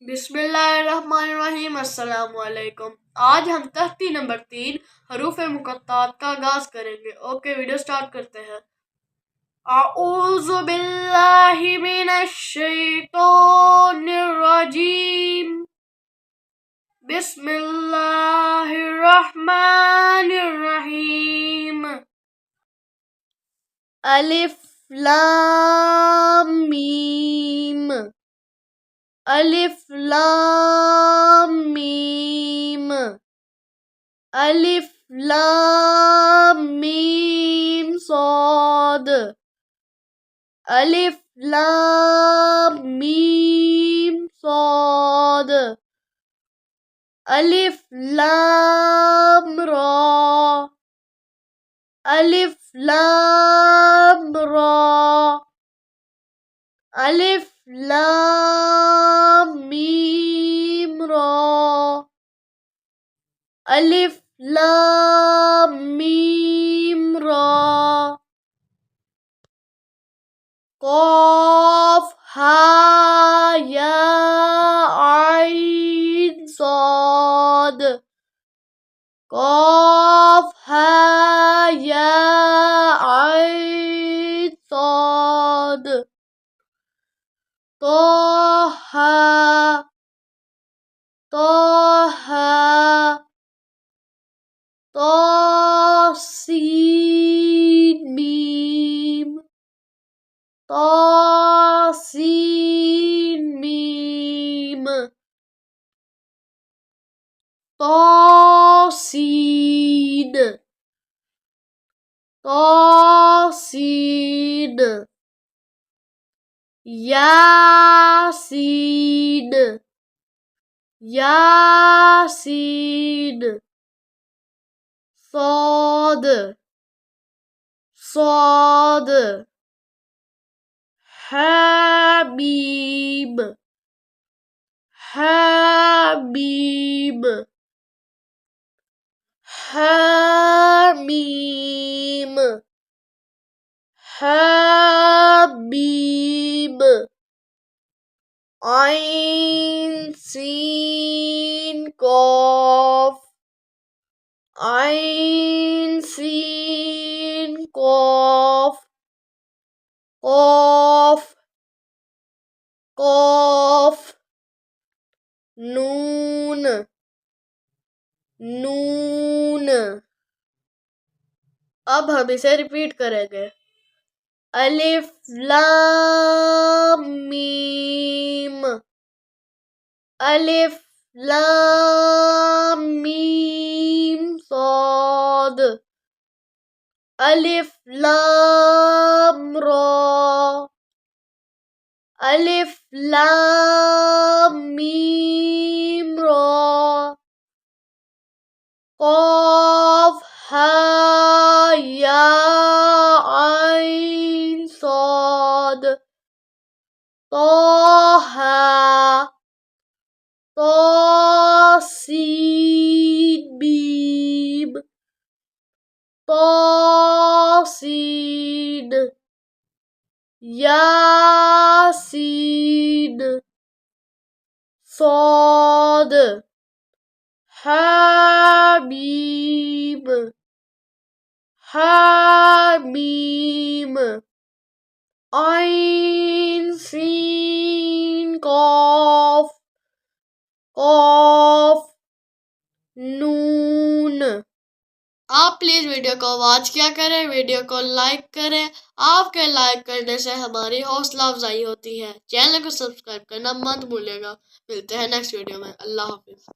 बिस्मिल्लाहिर्रहमानिर्रहीम। अस्सलाम वालेकुम। आज हम तख्ती नंबर 3 हरूफ मुक़त्तात का आगाज करेंगे। ओके, वीडियो स्टार्ट करते हैं। अऊज़ु बिल्लाहि मिनश शैतानिर रजीम। बिस्मिल्लाहिर्रहमानिर रहीम। अलिफ लाम मीम। अलिफ लाम मीम। अलिफ लाम मीम सॉद। अलिफ लाम मीम सॉद। अलिफ लाम रा। अलिफ लाम रा। अलिफ लाम मीम रा। अलिफ लाम मीम रा। क़ाफ हा या आइन सॉद। क़ाफ हा या आइन सॉद। तोहा तोहा तौसीन मीम। तौसीन मीम। तौसीन तौसीन। यासीन यासीन। सौद सौद। हामीम हामीम। हामीम हामीम। आइन सीन कॉफ। आइन सीन कॉफ। कॉफ कॉफ। नून नून। अब हम इसे रिपीट करेंगे। अलिफ लाम मीम। अलिफ लाम मीम सॉद। अलिफ लाम रा। अलिफ लाम मीम रा। क़ाफ हा या आइन सॉद। तोहा तौसीन मीम। तौसीन। यासीन। सॉद। हामीम हामीम। आइन सीन कॉफ। कॉफ। नून। आप प्लीज वीडियो को वॉच किया करें, वीडियो को लाइक करें। आपके लाइक करने से हमारी हौसला अफजाई होती है। चैनल को सब्सक्राइब करना मत भूलिएगा। मिलते हैं नेक्स्ट वीडियो में। अल्लाह हाफिज।